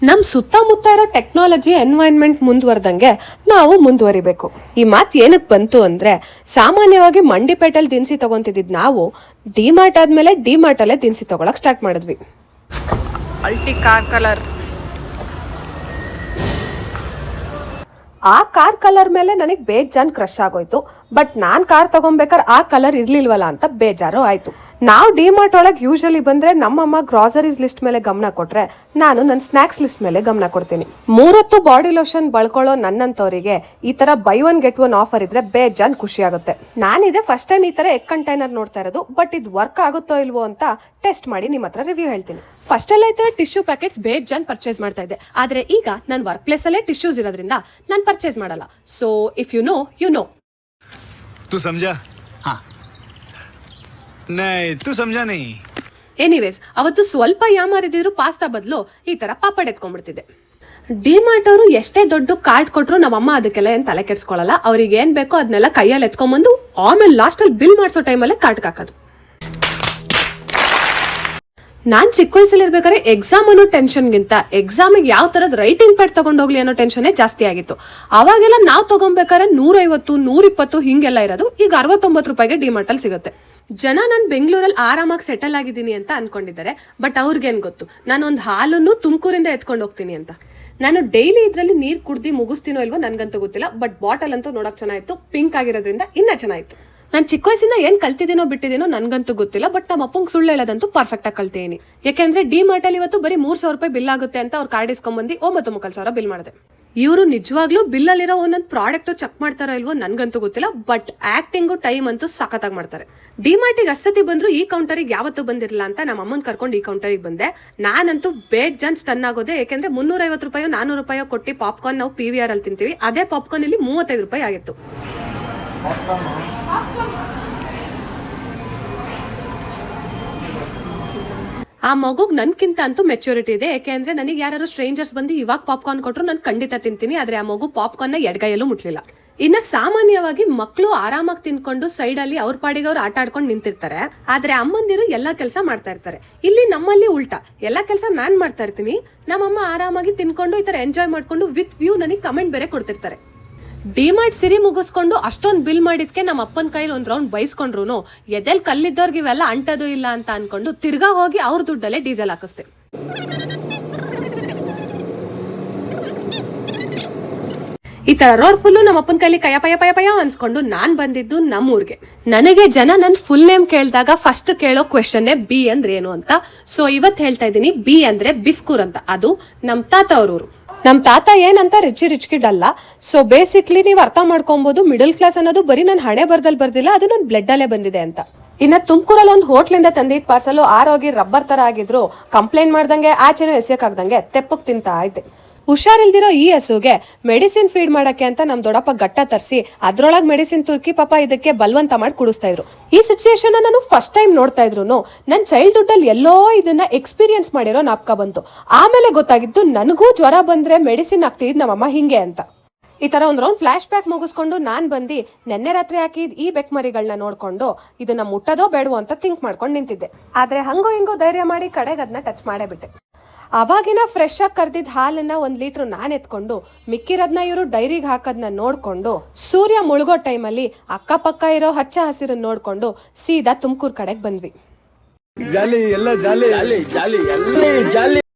ನಮ್ ಸುತ್ತಮುತ್ತ ಇರೋ ಟೆಕ್ನಾಲಜಿ ಎನ್ವೈರನ್ಮೆಂಟ್ ಮುಂದುವರೆದಂಗೆ ನಾವು ಮುಂದುವರಿಬೇಕು. ಈ ಮಾತು ಏನಕ್ಕೆ ಬಂತು ಅಂದ್ರೆ, ಸಾಮಾನ್ಯವಾಗಿ ಮಂಡಿಪೇಟೆಲ್ ದಿನಸಿ ತಗೊಂತಿದ್ದಿದ್ ನಾವು ಡಿಮಾರ್ಟ್ ಆದ್ಮೇಲೆ ಡಿಮಾರ್ಟ್ ಅಲ್ಲೇ ದಿನಸಿ ತಗೊಳಕ್ ಸ್ಟಾರ್ಟ್ ಮಾಡಿದ್ವಿ. ಅಲ್ಟಿ ಕಾರ್ ಕಲರ್. ಆ ಕಾರ್ ಕಲರ್ ಮೇಲೆ ನನಗೆ ಬೇಜಾನ್ ಕ್ರಶ್ ಆಗೋಯ್ತು. ಬಟ್ ನಾನ್ ಕಾರ್ ತಗೊಂಬೇಕಾದ್ರೆ ಆ ಕಲರ್ ಇರ್ಲಿಲ್ವಲ್ಲ ಅಂತ ಬೇಜಾರು ಆಯ್ತು. ನಾವು ಡಿಮಾರ್ಟ್ ಒಳಗೆ ಯೂಶಲಿ ಬಂದ್ರೆ ನಮ್ಮಮ್ಮ ಗ್ರಾಸರೀಸ್ ಲಿಸ್ಟ್ ಮೇಲೆ ಗಮನ ಕೊಟ್ರೆ, ನಾನು ನನ್ನ ಸ್ನಾಕ್ಸ್ ಲಿಸ್ಟ್ ಮೇಲೆ ಗಮನ ಕೊಡ್ತೀನಿ. 3 ಹೊತ್ತು ಬಾಡಿ ಲೋಷನ್ ಬಳಕೊಳ್ಳೋ ನನ್ನಂತವರಿಗೆ ಈ ತರ by one get one offer ಇದ್ರೆ ಬೇಜಾನ್ ಖುಷಿ ಆಗುತ್ತೆ. ನಾನಿದೆ ಫಸ್ಟ್ ಟೈಮ್ ಈ ತರ ಎಗ್ ಕಂಟೈನರ್ ನೋಡ್ತಾ ಇರೋದು. ಬಟ್ ಇದು ವರ್ಕ್ ಆಗುತ್ತೋ ಇಲ್ವೋ ಅಂತ ಟೆಸ್ಟ್ ಮಾಡಿ ನಿಮ್ಮ ಹತ್ರ ರಿವ್ಯೂ ಹೇಳ್ತೀನಿ. ಫಸ್ಟ್ ಎಲ್ಲ ಈ ತರ ಟಿಶ್ಯೂ ಪ್ಯಾಕೆಟ್ಸ್ ಬೇಜಾನ್ ಪರ್ಚೇಸ್ ಮಾಡ್ತಾ ಇದ್ದೆ. ಆದ್ರೆ ಈಗ ನನ್ನ ವರ್ಕ್ ಪ್ಲೇಸ್ ಅಲ್ಲೇ ಟಿಶ್ಯೂಸ್ ಇರೋದ್ರಿಂದ ನಾನು ಪರ್ಚೇಸ್ ಮಾಡಲ್ಲ. So if you know you know. तू समझा? हाँ नहीं तू समझा नहीं. ಎನಿವೇಸ್, ಅವತ್ತು ಸ್ವಲ್ಪ ಯಾಮಾರಿದ್ರು ಪಾಸ್ತಾ ಬದಲು ಈ ತರ ಪಾಪಡ್ ಎತ್ಕೊಂಡ್ಬಿಡ್ತಿದ್ದೆ. ಡಿಮಾರ್ಟ್ ಅವರು ಎಷ್ಟೇ ದೊಡ್ಡ ಕಾರ್ಡ್ ಕೊಟ್ರು ನಮ್ಮಮ್ಮ ಅದಕ್ಕೆಲ್ಲ ಏನ್ ತಲೆ ಕೆಡ್ಸ್ಕೊಳಲ್ಲ. ಅವ್ರಿಗೆ ಏನ್ ಬೇಕೋ ಅದನ್ನೆಲ್ಲ ಕೈಯಲ್ಲಿ ಎತ್ಕೊಂಡ್ಬಂದು ಆಮೇಲೆ ಲಾಸ್ಟ್ ಅಲ್ಲಿ ಬಿಲ್ ಮಾಡಿಸೋ ಟೈಮಲ್ಲೇ ಕಾರ್ಡ್ ಹಾಕೋದು. ನಾನ್ ಚಿಕ್ಕ ವಯಸ್ಸಲ್ಲಿ ಇರ್ಬೇಕಾದ್ರೆ ಎಕ್ಸಾಮ್ ಅನ್ನೋ ಟೆನ್ಷನ್ಗಿಂತ ಎಕ್ಸಾಮಿಗೆ ಯಾವ ತರದ ರೈಟಿಂಗ್ ಪ್ಯಾಡ್ ತಗೊಂಡೋಗ್ಲಿ ಅನ್ನೋ ಟೆನ್ಷನ್ನೇ ಜಾಸ್ತಿ ಆಗಿತ್ತು. ಅವಾಗೆಲ್ಲ ನಾವು ತಗೊಂಡ್ಬೇಕಾದ್ರೆ 150, 120 ಹಿಂಗೆಲ್ಲ ಇರೋದು. ಈಗ 69 ರೂಪಾಯಿಗೆ ಡಿಮಾರ್ಟ್ ಅಲ್ಲಿ ಸಿಗುತ್ತೆ. ಜನ ನಾನು ಬೆಂಗಳೂರಲ್ಲಿ ಆರಾಮಾಗಿ ಸೆಟಲ್ ಆಗಿದ್ದೀನಿ ಅಂತ ಅನ್ಕೊಂಡಿದ್ದಾರೆ. ಬಟ್ ಅವ್ರಿಗೇನ್ ಗೊತ್ತು, ನಾನೊಂದು ಹಾಲನ್ನು ತುಮಕೂರಿಂದ ಎತ್ಕೊಂಡು ಹೋಗ್ತೀನಿ ಅಂತ. ನಾನು ಡೈಲಿ ಇದ್ರಲ್ಲಿ ನೀರ್ ಕುಡ್ದು ಮುಗಿಸ್ತೀನೋ ಇಲ್ವೋ ನನ್ಗಂತೂ ಗೊತ್ತಿಲ್ಲ. ಬಟ್ ಬಾಟಲ್ ಅಂತೂ ನೋಡಕ್ ಚೆನ್ನಾಗಿತ್ತು, ಪಿಂಕ್ ಆಗಿರೋದ್ರಿಂದ ಇನ್ನ ಚೆನ್ನಾಗಿತ್ತು. ನಾನು ಚಿಕ್ಕ ವಯಸ್ಸಿಂದ ಏನ್ ಕಲ್ತಿದ್ದೀನೋ ಬಿಟ್ಟಿದ್ದೀನೋ ನನ್ಗಂತೂ ಗೊತ್ತಿಲ್ಲ. ಬಟ್ ನಮ್ಮ ಅಪ್ಪಂಗೆ ಸುಳ್ಳು ಹೇಳೋದಂತೂ ಪರ್ಫೆಕ್ಟ್ ಆಗಿ ಕಲ್ತೀನಿ. ಯಾಕೆಂದ್ರೆ ಡಿಮಾರ್ಟ್ ಅಲ್ಲಿ ಇವತ್ತು ಬರೀ 3,000 ರೂಪಾಯಿ ಬಿಲ್ ಆಗುತ್ತೆ ಅಂತ ಅವ್ರು ಕಾರ್ಡ್ ಇಸ್ಕೊಂಡ್ಬಂದು 9,000 ಬಿಲ್ ಮಾಡಿದೆ. ಇವರು ನಿಜವಾಗ್ಲೂ ಬಿಲ್ ಅಲ್ಲಿರೋ ಒಂದೊಂದು ಪ್ರಾಡಕ್ಟ್ ಚೆಕ್ ಮಾಡ್ತಾರೋ ಇಲ್ವೋ ನನ್ಗಂತೂ ಗೊತ್ತಿಲ್ಲ. ಬಟ್ ಆಕ್ಟಿಂಗು ಟೈಮ್ ಅಂತೂ ಸಖತ್ತಾಗಿ ಮಾಡ್ತಾರೆ. ಡಿಮಾರ್ಟಿಗೆ ಅಷ್ಟತಿ ಬಂದ್ರು ಈ ಕೌಂಟರಿಗೆ ಯಾವತ್ತೂ ಬಂದಿರಲಿಲ್ಲ ಅಂತ ನಮ್ಮ ಅಮ್ಮನ್ ಕರ್ಕೊಂಡು ಈ ಕೌಂಟರಿಗೆ ಬಂದೆ. ನಾನಂತೂ ಬೇಜಾನ್ ಸ್ಟನ್ ಆಗೋದೆ. ಯಾಕೆಂದ್ರೆ 350 ರೂಪಾಯೋ 400 ರೂಪಾಯೋ ಕೊಟ್ಟು ಪಾಪ್ಕಾರ್ನ್ ನಾವು PVR ಅಲ್ಲಿ ತಿಂತೀವಿ. ಅದೇ ಪಾಪ್ಕಾರ್ನ್ ಇಲ್ಲಿ 35 ರೂಪಾಯಿ ಆಗಿತ್ತು. ಆ ಮಗುಗ್ ನನ್ಕಿಂತ ಅಂತೂ ಮೆಚುರಿಟಿ ಇದೆ. ಯಾಕೆಂದ್ರೆ ನನಗೆ ಯಾರು ಸ್ಟ್ರೇಂಜರ್ಸ್ ಬಂದು ಇವಾಗ ಪಾಪ್ಕಾರ್ನ್ ಕೊಟ್ರು ನಾನು ಖಂಡಿತ ತಿಂತೀನಿ. ಆದ್ರೆ ಆ ಮಗು ಪಾಪ್ಕಾರ್ನ್ ನ ಎಡಗೈಯಲ್ಲೂ ಮುಟ್ಲಿಲ್ಲ. ಇನ್ನ ಸಾಮಾನ್ಯವಾಗಿ ಮಕ್ಕಳು ಆರಾಮಾಗಿ ತಿನ್ಕೊಂಡು ಸೈಡ್ ಅಲ್ಲಿ ಅವ್ರ ಪಾಡಿಗೆ ಅವ್ರು ಆಟ ಆಡ್ಕೊಂಡು ನಿಂತಿರ್ತಾರೆ. ಆದ್ರೆ ಅಮ್ಮಂದಿರು ಎಲ್ಲಾ ಕೆಲಸ ಮಾಡ್ತಾ ಇರ್ತಾರೆ. ಇಲ್ಲಿ ನಮ್ಮಲ್ಲಿ ಉಲ್ಟಾ, ಎಲ್ಲಾ ಕೆಲಸ ನಾನ್ ಮಾಡ್ತಾ ಇರ್ತೀನಿ. ನಮ್ಮಮ್ಮ ಆರಾಮಾಗಿ ತಿನ್ಕೊಂಡು ಈ ತರ ಎಂಜಾಯ್ ಮಾಡ್ಕೊಂಡು ವಿತ್ ವ್ಯೂ ನನಗೆ ಕಮೆಂಟ್ ಬೇರೆ ಕೊಡ್ತಿರ್ತಾರೆ. ಡಿಮಾರ್ಟ್ ಸಿರಿ ಮುಗಿಸ್ಕೊಂಡು ಅಷ್ಟೊಂದು ಬಿಲ್ ಮಾಡಿದ್ಕೆ ನಮ್ಮ ಅಪ್ಪನ ಕೈಲಿ ಒಂದ್ ರೌಂಡ್ ಬೈಸ್ಕೊಂಡ್ರು ಎದೆಲ್ ಕಲ್ಲಿದ್ದವ್ರಿಗೆ ಇವೆಲ್ಲ ಅಂಟದು ಇಲ್ಲ ಅಂತ ಅನ್ಕೊಂಡು ತಿರ್ಗಾ ಹೋಗಿ ಅವ್ರ ದುಡ್ಡಲ್ಲೇ ಡೀಸೆಲ್ ಹಾಕಿಸ್ತೆ. ಈ ತರ ರೋಡ್ ಫುಲ್ಲು ನಮ್ಮ ಅಪ್ಪನ ಕೈಲಿ ಕಯ ಪಯ ಪಯ ಪಯ ಅನ್ಸ್ಕೊಂಡು ನಾನ್ ಬಂದಿದ್ದು ನಮ್ಮೂರ್ಗೆ. ನನಗೆ ಜನ ನನ್ ಫುಲ್ ನೇಮ್ ಕೇಳಿದಾಗ ಫಸ್ಟ್ ಕೇಳೋ ಕ್ವೆಶನ್ ಬಿ ಅಂದ್ರೆ ಏನು ಅಂತ. ಸೊ ಇವತ್ ಹೇಳ್ತಾ ಇದ್ದೀನಿ, ಬಿ ಅಂದ್ರೆ ಬಿಸ್ಕೂರ್ ಅಂತ. ಅದು ನಮ್ ತಾತ ಅವ್ರೂರು. ನಮ್ ತಾತ ಏನಂತ ರಿಚ್ ಕಿಡ್ ಅಲ್ಲ. ಸೊ ಬೇಸಿಕ್ಲಿ ನೀವು ಅರ್ಥ ಮಾಡ್ಕೊಬಹುದು, ಮಿಡಲ್ ಕ್ಲಾಸ್ ಅನ್ನೋದು ಬರೀ ನನ್ ಹಣೆ ಬರ್ದಲ್ಲಿ ಬರ್ದಿಲ್ಲ, ಅದು ನನ್ ಬ್ಲಡ್ ಅಲ್ಲೇ ಬಂದಿದೆ ಅಂತ. ಇನ್ನ ತುಮಕೂರಲ್ಲಿ ಒಂದು ಹೋಟ್ಲಿಂದ ತಂದಿದ್ ಪಾರ್ಸಲ್ ಆರೋಗಿ ರಬ್ಬರ್ ತರ ಆಗಿದ್ರು ಕಂಪ್ಲೇಂಟ್ ಮಾಡ್ದಂಗೆ ಆಚೆನೂ ಎಸೆಯಕ್ಕಾಗ್ದಂಗೆ ತೆಪ್ಪಕ್ ತಿಂತಾ ಇದ್ದೆ. ಹುಷಾರಿಲ್ದಿರೋ ಈ ಹಸುಗೆ ಮೆಡಿಸಿನ್ ಫೀಡ್ ಮಾಡಕ್ಕೆ ಅಂತ ನಮ್ ದೊಡ್ಡಪ್ಪ ಗಟ್ಟ ತರಿಸಿ ಅದ್ರೊಳಗ್ ಮೆಡಿಸಿನ್ ತುರ್ಕಿ ಪಾಪ ಇದಕ್ಕೆ ಬಲವಂತ ಮಾಡಿ ಕುಡಿಸ್ತಾ ಇದ್ರು. ಈ ಸಿಚುಯೇಷನ್ ನಾನು ಫಸ್ಟ್ ಟೈಮ್ ನೋಡ್ತಾ ಇದ್ರು ನನ್ ಚೈಲ್ಡ್ಹುಡ್ ಅಲ್ಲಿ ಎಲ್ಲೋ ಇದನ್ನ ಎಕ್ಸ್ಪೀರಿಯನ್ಸ್ ಮಾಡಿರೋ ನಾಪ್ಕ ಬಂತು. ಆಮೇಲೆ ಗೊತ್ತಾಗಿದ್ದು ನನಗೂ ಜ್ವರ ಬಂದ್ರೆ ಮೆಡಿಸಿನ್ ಹಾಕ್ತಿದ್ ನಮ್ಮಮ್ಮ ಹಿಂಗೆ ಅಂತ. ಈ ತರ ಒಂದ್ ರೌಂಡ್ ಫ್ಲಾಶ್ ಬ್ಯಾಕ್ ಮುಗಿಸ್ಕೊಂಡು ನಾನ್ ಬಂದು ನೆನ್ನೆ ರಾತ್ರಿ ಹಾಕಿದ್ ಈ ಬೆಕ್ಮರಿಗಳನ್ನ ನೋಡ್ಕೊಂಡು ಇದನ್ನ ಮುಟ್ಟದೋ ಬೇಡವೋ ಅಂತ ಥಿಂಕ್ ಮಾಡ್ಕೊಂಡು ನಿಂತಿದ್ದೆ. ಆದ್ರೆ ಹಂಗೋ ಹಿಂಗೋ ಧೈರ್ಯ ಮಾಡಿ ಕಡೆಗೆ ಅದನ್ನ ಟಚ್ ಮಾಡೇ ಬಿಟ್ಟೆ. ಅವಾಗಿನ ಫ್ರೆಶ್ ಆಗಿ ಕರ್ದಿದ್ ಹಾಲನ್ನ 1 ಲೀಟರ್ ನಾನ್ ಎತ್ಕೊಂಡು ಮಿಕ್ಕಿರೋದ್ನ ಇವರು ಡೈರಿಗೆ ಹಾಕೋದ್ನ ನೋಡ್ಕೊಂಡು ಸೂರ್ಯ ಮುಳುಗೋ ಟೈಮಲ್ಲಿ ಅಕ್ಕಪಕ್ಕ ಇರೋ ಹಚ್ಚ ಹಸಿರನ್ನ ನೋಡ್ಕೊಂಡು ಸೀದಾ ತುಮಕೂರ್ ಕಡೆಗೆ ಬಂದ್ವಿ.